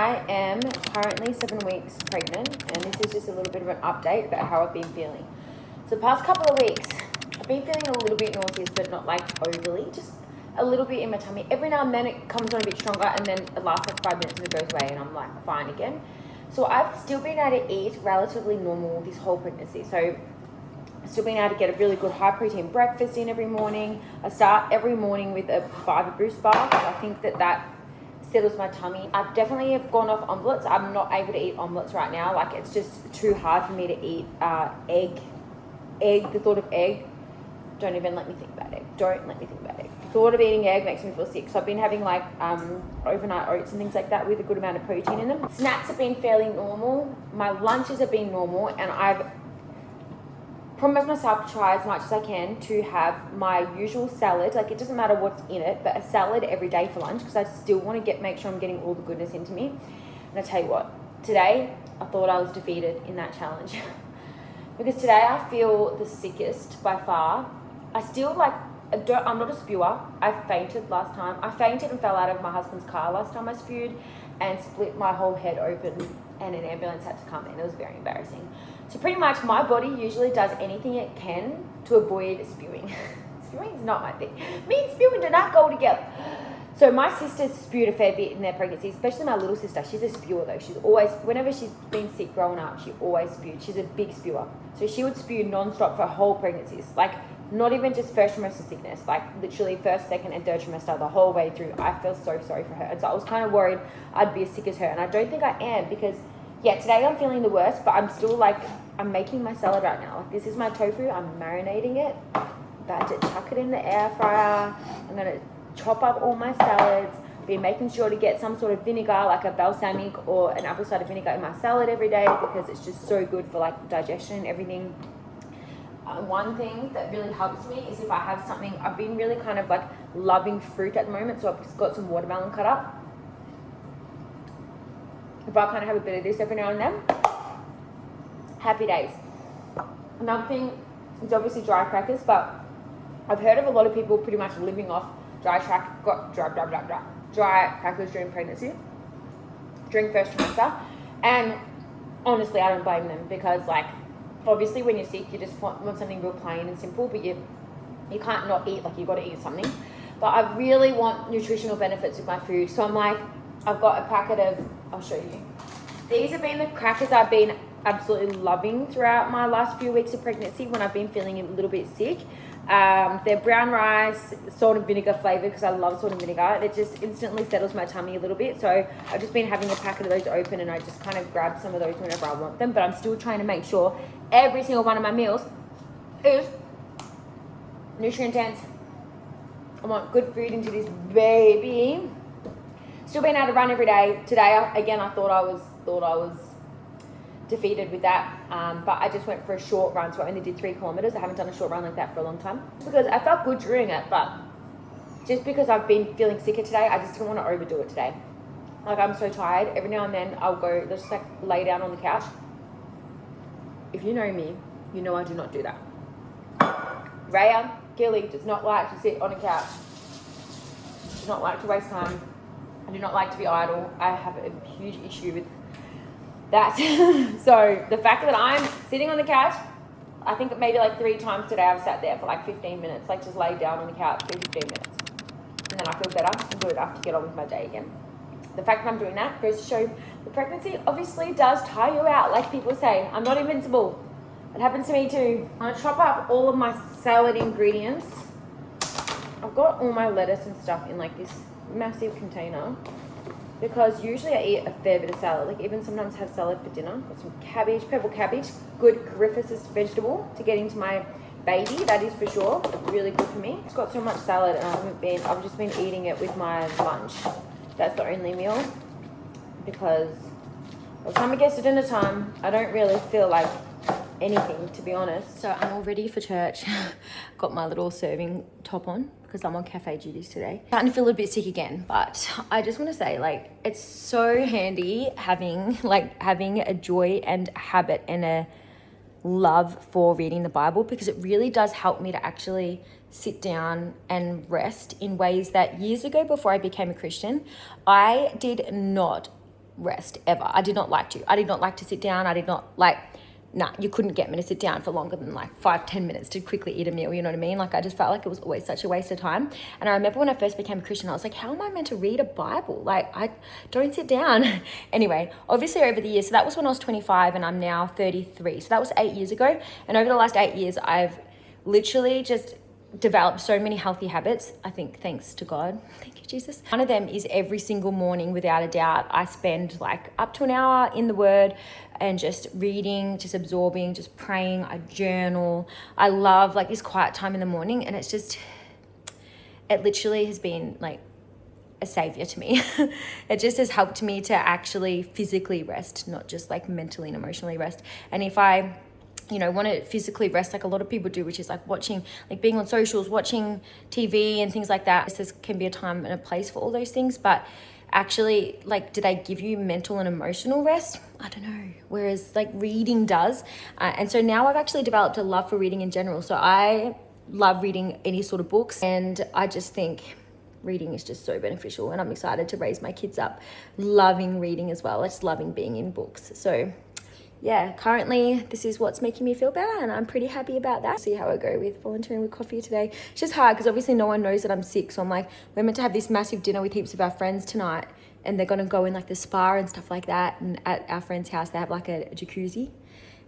I am currently 7 weeks pregnant, and this is just a little bit of an update about how I've been feeling. So the past couple of weeks, I've been feeling a little bit nauseous, but not like overly, just a little bit in my tummy. Every now and then it comes on a bit stronger, and then it lasts like 5 minutes and it goes away, and I'm like fine again. So I've still been able to eat relatively normal this whole pregnancy. So I've still been able to get a really good high protein breakfast in every morning. I start every morning with a fiber boost bar because I think that settles my tummy. I've definitely gone off omelets. I'm not able to eat omelets right now. Like, it's just too hard for me to eat egg. The thought of egg, don't even let me think about egg. Don't let me think about egg. The thought of eating egg makes me feel sick. So I've been having like overnight oats and things like that with a good amount of protein in them. Snacks have been fairly normal. My lunches have been normal, and I've promised myself to try as much as I can to have my usual salad. Like, it doesn't matter what's in it, but a salad every day for lunch, because I still want to make sure I'm getting all the goodness into me. And I tell you what, today I thought I was defeated in that challenge because today I feel the sickest by far. I still I'm not a spewer. I fainted last time. I fainted and fell out of my husband's car last time I spewed and split my whole head open, and an ambulance had to come in. It was very embarrassing. So pretty much my body usually does anything it can to avoid spewing. Spewing is not my thing. Me and spewing do not go together. So my sisters spewed a fair bit in their pregnancy, especially my little sister. She's a spewer though. She's always, whenever she's been sick growing up, she always spewed. She's a big spewer. So she would spew non-stop for whole pregnancies. Like, not even just first trimester sickness, like literally first, second and third trimester, the whole way through. I feel so sorry for her. And so I was kind of worried I'd be as sick as her. And I don't think I am, because yeah, today I'm feeling the worst, but I'm still like, I'm making my salad right now. Like, this is my tofu. I'm marinating it. About to chuck it in the air fryer. I'm going to chop up all my salads. Be making sure to get some sort of vinegar, like a balsamic or an apple cider vinegar in my salad every day, because it's just so good for like digestion and everything. One thing that really helps me is if I have something, I've been really kind of like loving fruit at the moment, so I've just got some watermelon cut up. If I kind of have a bit of this every now and then, happy days. Another thing is obviously dry crackers, but I've heard of a lot of people pretty much living off dry crackers during pregnancy, during first trimester. And honestly, I don't blame them, because like, obviously when you're sick, you just want something real plain and simple, but you can't not eat, like, you got to eat something. But I really want nutritional benefits with my food, so I'm like, I've got a packet of, I'll show you. These have been the crackers I've been absolutely loving throughout my last few weeks of pregnancy when I've been feeling a little bit sick. They're brown rice, salt and vinegar flavored, because I love salt and vinegar. It just instantly settles my tummy a little bit. So I've just been having a packet of those open, and I just kind of grab some of those whenever I want them. But I'm still trying to make sure every single one of my meals is nutrient dense. I want good food into this baby. Still being able to run every day. Today, again, I thought I was defeated with that, but I just went for a short run, so I only did 3 kilometers. I haven't done a short run like that for a long time, because I felt good during it, but just because I've been feeling sicker today, I just didn't want to overdo it today. Like, I'm so tired. Every now and then I'll go, just like lay down on the couch. If you know me, you know I do not do that. Raya, Gilly, does not like to sit on a couch. Does not like to waste time. I do not like to be idle. I have a huge issue with that. So the fact that I'm sitting on the couch, I think maybe like 3 times today I've sat there for like 15 minutes, like just laid down on the couch for 15 minutes. And then I feel better and good enough to get on with my day again. The fact that I'm doing that goes to show the pregnancy obviously does tire you out. Like people say, I'm not invincible. It happens to me too. I'm gonna chop up all of my salad ingredients. I've got all my lettuce and stuff in like this massive container, because usually I eat a fair bit of salad. Like, even sometimes have salad for dinner. Got some cabbage, purple cabbage, good coryphaceous vegetable to get into my baby, that is for sure. Really good for me. It's got so much salad, and I've just been eating it with my lunch. That's the only meal, because by the time it gets to dinner time, I don't really feel like anything, to be honest. So I'm all ready for church. Got my little serving top on because I'm on cafe duties today. Starting to feel a bit sick again, but I just want to say, like, it's so handy having a joy and a habit and a love for reading the Bible, because it really does help me to actually sit down and rest in ways that years ago, before I became a Christian, I did not rest ever. I did not like to sit down. You couldn't get me to sit down for longer than like 5-10 minutes to quickly eat a meal, you know what I mean? Like, I just felt like it was always such a waste of time. And I remember when I first became a Christian, I was like, how am I meant to read a Bible? Like, I don't sit down. Anyway, obviously over the years, so that was when I was 25 and I'm now 33. So that was 8 years ago. And over the last 8 years, I've literally just developed so many healthy habits, I think, thanks to God. Thank you, Jesus. One of them is every single morning, without a doubt, I spend like up to an hour in the Word and just reading, just absorbing, just praying. I journal. I love like this quiet time in the morning, and it literally has been like a savior to me. It just has helped me to actually physically rest, not just like mentally and emotionally rest. And if I want to physically rest like a lot of people do, which is like watching, like being on socials, watching TV and things like that. There can be a time and a place for all those things, but actually, like, do they give you mental and emotional rest? I don't know. Whereas like reading does. And so now I've actually developed a love for reading in general. So I love reading any sort of books, and I just think reading is just so beneficial, and I'm excited to raise my kids up loving reading as well. Just loving being in books. So yeah, currently this is what's making me feel better, and I'm pretty happy about that. See how I go with volunteering with coffee today. It's just hard because obviously no one knows that I'm sick. So I'm like, we're meant to have this massive dinner with heaps of our friends tonight, and they're going to go in like the spa and stuff like that. And at our friend's house, they have like a jacuzzi,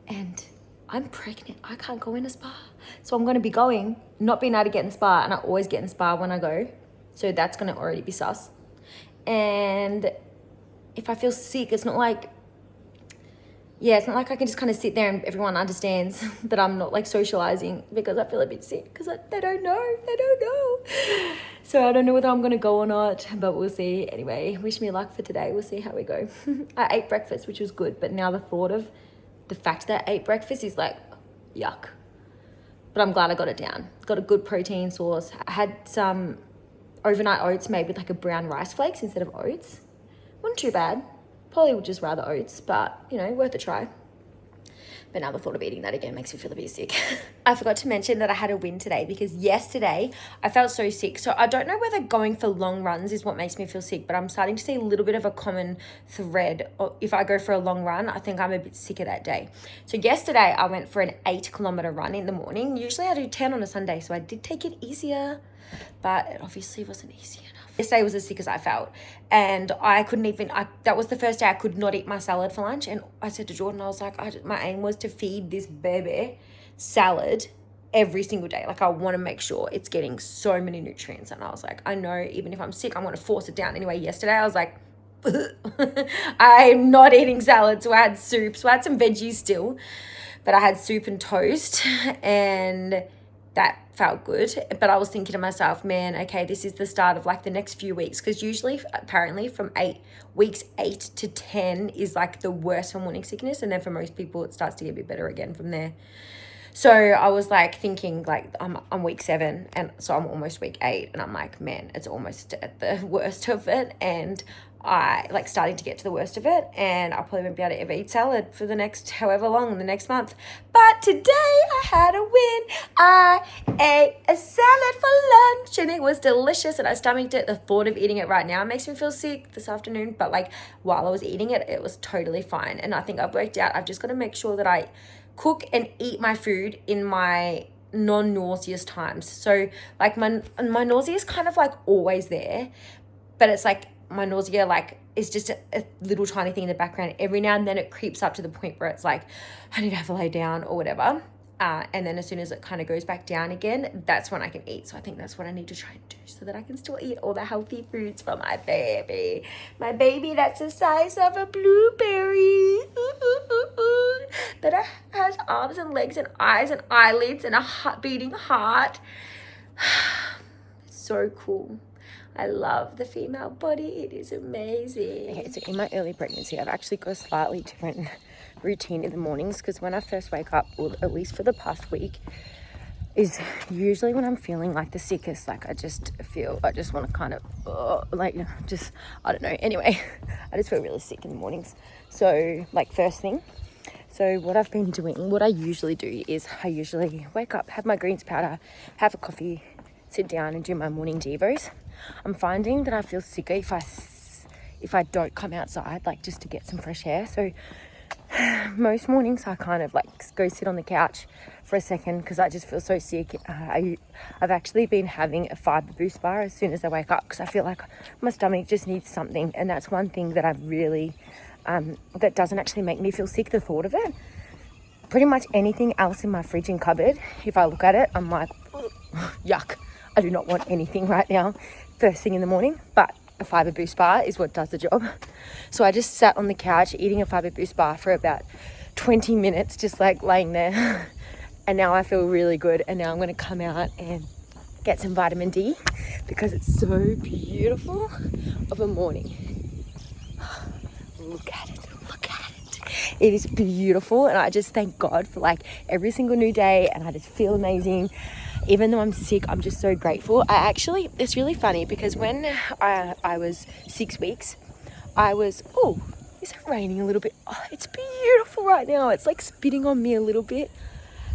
and I'm pregnant. I can't go in a spa. So I'm going to be going, not being able to get in the spa, and I always get in the spa when I go. So that's going to already be sus. And if I feel sick, it's not like I can just kind of sit there and everyone understands that I'm not like socializing because I feel a bit sick because they don't know. So I don't know whether I'm going to go or not, but we'll see. Anyway, wish me luck for today. We'll see how we go. I ate breakfast, which was good, but now the fact that I ate breakfast is like, yuck. But I'm glad I got it down. Got a good protein source. I had some overnight oats made with like a brown rice flakes instead of oats. Wasn't too bad. Probably would just rather oats, but worth a try. But now the thought of eating that again makes me feel a bit sick. I forgot to mention that I had a win today because yesterday I felt so sick. So I don't know whether going for long runs is what makes me feel sick, but I'm starting to see a little bit of a common thread. If I go for a long run, I think I'm a bit sicker that day. So yesterday I went for an 8-kilometer run in the morning. Usually I do 10 on a Sunday, so I did take it easier, but it obviously wasn't easy enough. Yesterday was as sick as I felt, and I couldn't even, that was the first day I could not eat my salad for lunch. And I said to Jordan, I was like, my aim was to feed this baby salad every single day. Like, I want to make sure it's getting so many nutrients. And I was like, I know even if I'm sick, I'm going to force it down. Anyway, yesterday I was like, I'm not eating salad. So I had soup. So I had some veggies still, but I had soup and toast, and that felt good. But I was thinking to myself, man, okay, this is the start of like the next few weeks, because usually apparently from weeks 8 to 10 is like the worst for morning sickness, and then for most people it starts to get a bit better again from there. So I was like thinking, like, I'm week 7, and so I'm almost week 8, and I'm like, man, it's almost at the worst of it, and I like starting to get to the worst of it, and I probably won't be able to ever eat salad for the next however long, the next month. But today I had a win. I ate a salad for lunch, and it was delicious, and I stomached it. The thought of eating it right now makes me feel sick this afternoon, but like while I was eating it, it was totally fine. And I think I've worked out, I've just got to make sure that I cook and eat my food in my non-nauseous times. So like my nausea is kind of like always there, but it's like my nausea like is just a little tiny thing in the background. Every now and then it creeps up to the point where it's like I need to have a lay down or whatever, and then as soon as it kind of goes back down again, that's when I can eat. So I think that's what I need to try and do, so that I can still eat all the healthy foods for my baby that's the size of a blueberry. But it has arms and legs and eyes and eyelids and a beating heart. It's so cool. I love the female body. It is amazing. Okay, so in my early pregnancy, I've actually got a slightly different routine in the mornings, because when I first wake up, or at least for the past week, is usually when I'm feeling like the sickest. Like I just want to kind of, I don't know. Anyway, I just feel really sick in the mornings. So like first thing, so what I've been doing, what I usually do is I usually wake up, have my greens powder, have a coffee, sit down and do my morning devos. I'm finding that I feel sicker if I don't come outside, like just to get some fresh air. So most mornings I kind of like go sit on the couch for a second because I just feel so sick. I've actually been having a fiber boost bar as soon as I wake up because I feel like my stomach just needs something, and that's one thing that I've really that doesn't actually make me feel sick, the thought of it. Pretty much anything else in my fridge and cupboard, if I look at it, I'm like, yuck, I do not want anything right now first thing in the morning, but a fiber boost bar is what does the job. So I just sat on the couch eating a fiber boost bar for about 20 minutes, just like laying there. And now I feel really good. And now I'm going to come out and get some vitamin D because it's so beautiful of a morning. Look at it. Look at it. It is beautiful. And I just thank God for like every single new day. And I just feel amazing. Even though I'm sick, I'm just so grateful. It's really funny because when I was 6 weeks, is it raining a little bit? Oh, it's beautiful right now. It's like spitting on me a little bit.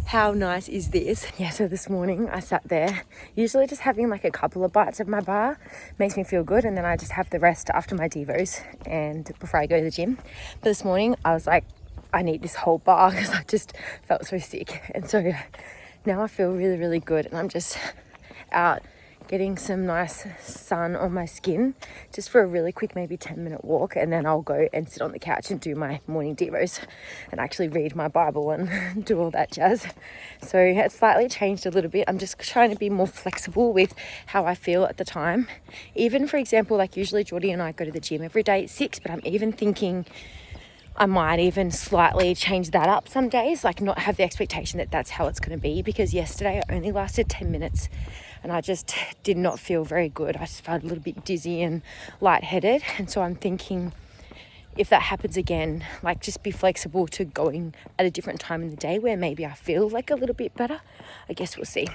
How nice is this? Yeah, so this morning I sat there, usually just having like a couple of bites of my bar, makes me feel good, and then I just have the rest after my devos and before I go to the gym. But this morning I was like, I need this whole bar because I just felt so sick. And so now I feel really, really good, and I'm just out getting some nice sun on my skin just for a really quick, maybe 10-minute walk, and then I'll go and sit on the couch and do my morning devos and actually read my Bible and do all that jazz. So it's slightly changed a little bit. I'm just trying to be more flexible with how I feel at the time. Even, for example, like usually Geordie and I go to the gym every day at 6, but I'm even thinking I might even slightly change that up some days, like not have the expectation that that's how it's going to be, because yesterday I only lasted 10 minutes and I just did not feel very good. I just felt a little bit dizzy and lightheaded. And so I'm thinking if that happens again, like just be flexible to going at a different time in the day where maybe I feel like a little bit better. I guess we'll see.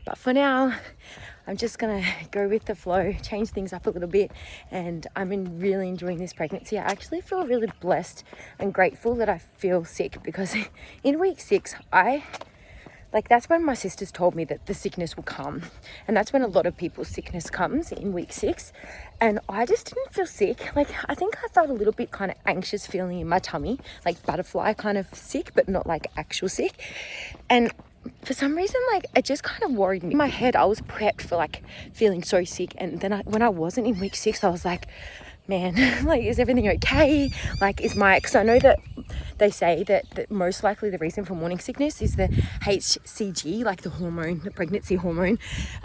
But for now, I'm just going to go with the flow, change things up a little bit, and I'm really enjoying this pregnancy. I actually feel really blessed and grateful that I feel sick, because in week 6, that's when my sisters told me that the sickness will come. And that's when a lot of people's sickness comes, in week 6. And I just didn't feel sick. Like, I think I felt a little bit kind of anxious feeling in my tummy, like butterfly kind of sick, but not like actual sick. And for some reason, like, it just kind of worried me. In my head, I was prepped for like feeling so sick. And then when I wasn't in week 6, I was like, man, like, is everything okay? Like, because I know that they say that most likely the reason for morning sickness is the HCG, like the hormone, the pregnancy hormone,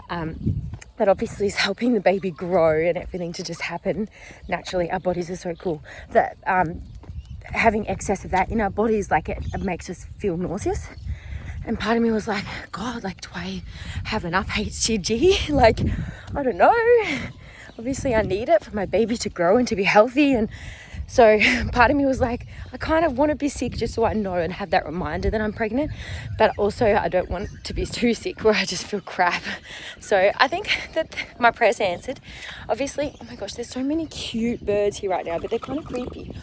that obviously is helping the baby grow and everything to just happen naturally. Our bodies are so cool that having excess of that in our bodies, like it makes us feel nauseous. And part of me was like, God, like, do I have enough HCG? Like, I don't know. Obviously I need it for my baby to grow and to be healthy. And so part of me was like, I kind of want to be sick just so I know and have that reminder that I'm pregnant. But also I don't want to be too sick where I just feel crap. So I think that my prayers are answered. Obviously, oh my gosh, there's so many cute birds here right now, but they're kind of creepy.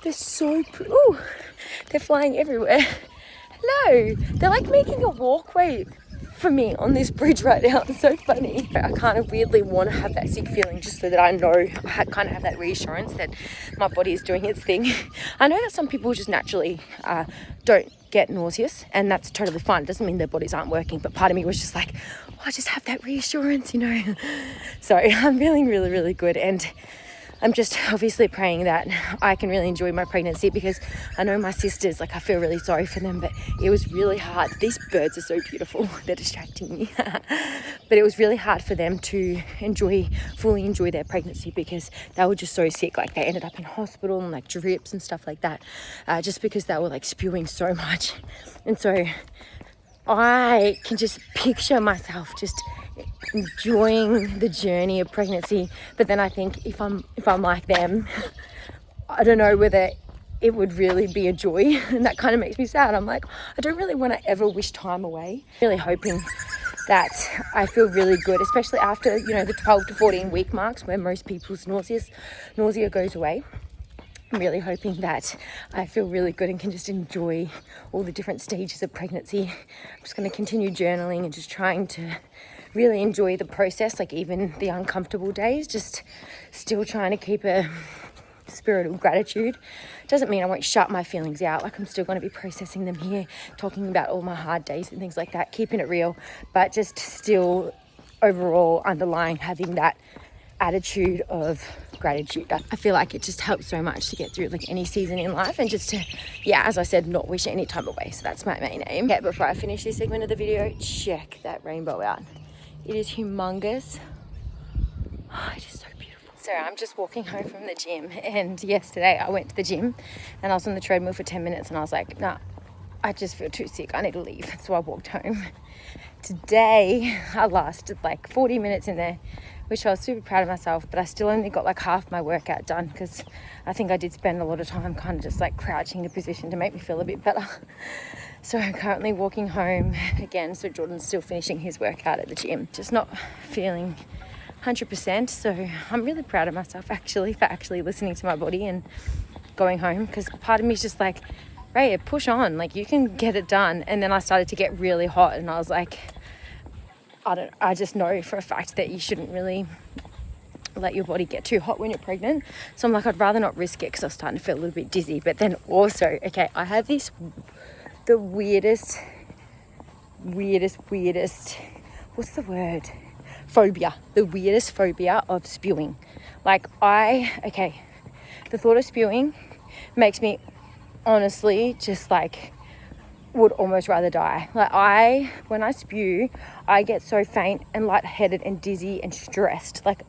They're so pretty. Ooh, they're flying everywhere. Hello. They're like making a walkway for me on this bridge right now. It's so funny. I kind of weirdly want to have that sick feeling just so that I know, I kind of have that reassurance that my body is doing its thing. I know that some people just naturally don't get nauseous, and that's totally fine. It doesn't mean their bodies aren't working, but part of me was just like, oh, I just have that reassurance, you know. So I'm feeling really, really good, and I'm just obviously praying that I can really enjoy my pregnancy, because I know my sisters, like, I feel really sorry for them, but it was really hard. These birds are so beautiful. They're distracting me. But it was really hard for them to fully enjoy their pregnancy, because they were just so sick. Like, they ended up in hospital and like drips and stuff like that, just because they were like spewing so much. And so I can just picture myself just enjoying the journey of pregnancy. But then I think if I'm like them, I don't know whether it would really be a joy, and that kind of makes me sad. I'm like, I don't really want to ever wish time away. Really hoping that I feel really good, especially after, you know, the 12 to 14 week marks where most people's nausea goes away. I'm really hoping that I feel really good and can just enjoy all the different stages of pregnancy. I'm just going to continue journaling and just trying to really enjoy the process, like even the uncomfortable days, just still trying to keep a spirit of gratitude. Doesn't mean I won't shut my feelings out, like I'm still going to be processing them here, talking about all my hard days and things like that, keeping it real, but just still overall underlying having that attitude of gratitude. I feel like it just helps so much to get through like any season in life, and just to, yeah, as I said, not wish it any time away. So that's my main aim. Okay, before I finish this segment of the video, check that rainbow out. It is humongous. Oh, it is so beautiful. So I'm just walking home from the gym, and yesterday I went to the gym and I was on the treadmill for 10 minutes and I was like, nah, I just feel too sick, I need to leave. So I walked home. Today I lasted like 40 minutes in there, which I was super proud of myself, but I still only got like half my workout done because I think I did spend a lot of time kind of just like crouching in a position to make me feel a bit better. So I'm currently walking home again. So Jordan's still finishing his workout at the gym, just not feeling 100%. So I'm really proud of myself actually for actually listening to my body and going home, because part of me is just like, Raya, push on, like you can get it done. And then I started to get really hot and I was like, I just know for a fact that you shouldn't really let your body get too hot when you're pregnant. So I'm like, I'd rather not risk it, because I was starting to feel a little bit dizzy. But then also, okay, I have the weirdest, what's the word? Phobia. The weirdest phobia of spewing. Like the thought of spewing makes me honestly just like would almost rather die. Like when I spew, I get so faint and lightheaded and dizzy and stressed. Like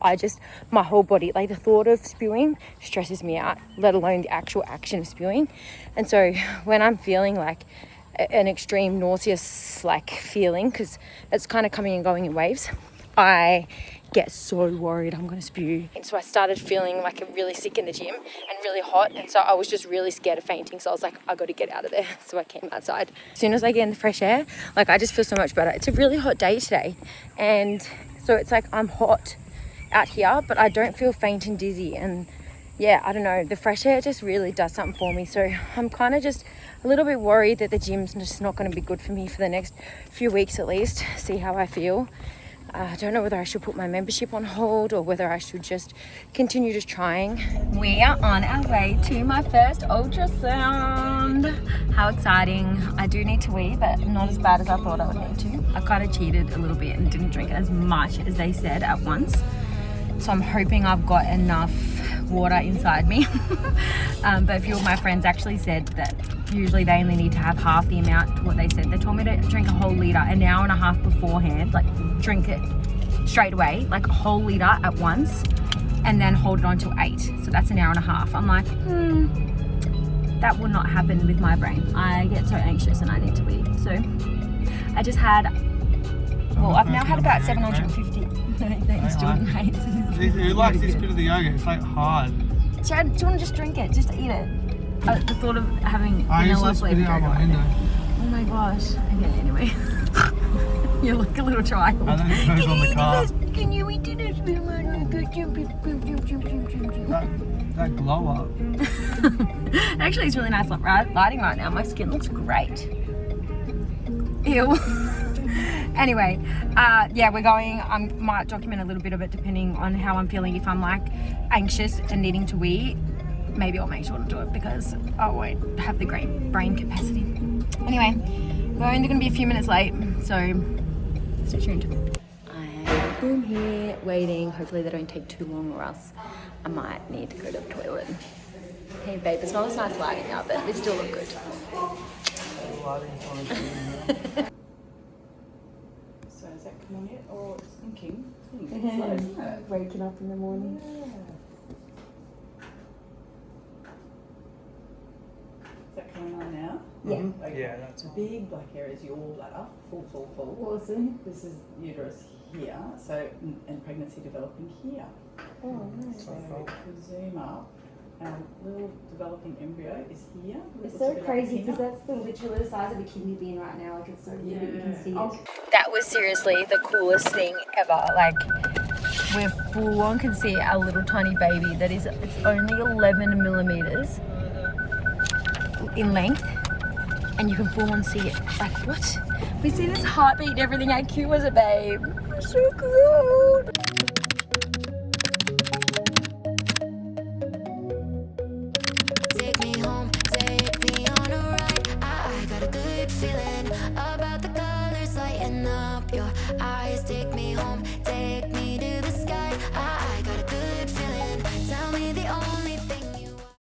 my whole body, like the thought of spewing stresses me out, let alone the actual action of spewing. And so when I'm feeling like an extreme nauseous like feeling, because it's kind of coming and going in waves, I get so worried I'm going to spew. And so I started feeling like really sick in the gym and really hot, and so I was just really scared of fainting. So I was like, I got to get out of there. So I came outside. As soon as I get in the fresh air, like I just feel so much better. It's a really hot day today, and so it's like I'm hot out here, but I don't feel faint and dizzy. And yeah, I don't know, the fresh air just really does something for me. So I'm kind of just a little bit worried that the gym's just not going to be good for me for the next few weeks at least. See how I feel. I don't know whether I should put my membership on hold or whether I should just continue just trying. We are on our way to my first ultrasound. How exciting. I do need to wee, but not as bad as I thought I would need to. I kind of cheated a little bit and didn't drink as much as they said at once. So I'm hoping I've got enough water inside me. But a few of my friends actually said that usually they only need to have half the amount to what they said. They told me to drink a whole litre an hour and a half beforehand, like drink it straight away, like a whole litre at once, and then hold it on till 8. So that's an hour and a half. I'm like, that would not happen with my brain. I get so anxious and I need to wee. So I just had, I've now had about 750. Thanks, Jordan. Who likes this bit of the yogurt? It's like hard. Chad, do you want to just drink it? Just eat it. The thought of having I vanilla usually spit it out my window. Oh my gosh. Okay, anyway. You look a little child. I think it goes on the car. Can you eat this? That glow up. Actually, it's really nice lighting right now. My skin looks great. Ew. Anyway, yeah, we're going. I might document a little bit of it depending on how I'm feeling. If I'm like anxious and needing to wee, maybe I'll make sure to do it because I won't have the great brain capacity. Anyway, we're only going to be a few minutes late, so stay tuned. I am here waiting. Hopefully they don't take too long or else I might need to go to the toilet. Hey babe, it's not as nice lighting out, but it still look good. So has that come on yet? Or it's thinking? Waking up in the morning. Yeah. Is that coming on now? Yeah. Okay. Yeah, that's The big black area is your bladder, full. Awesome. This is uterus here, so and pregnancy developing here. Oh, nice. So if we zoom up, our little developing embryo is here. It's so crazy because that's literally the size of a kidney bean right now. Like it's so big that you can see it. That was seriously the coolest thing ever. Like, we're full on can see our little tiny baby that is, it's only 11 millimeters in length. and you can full on see it. Like, what? We see this heartbeat and everything. How cute was it, babe? So cute. Take me home, take me on a ride. I got a good feeling about the colors lighting up your eyes. Take me home, take me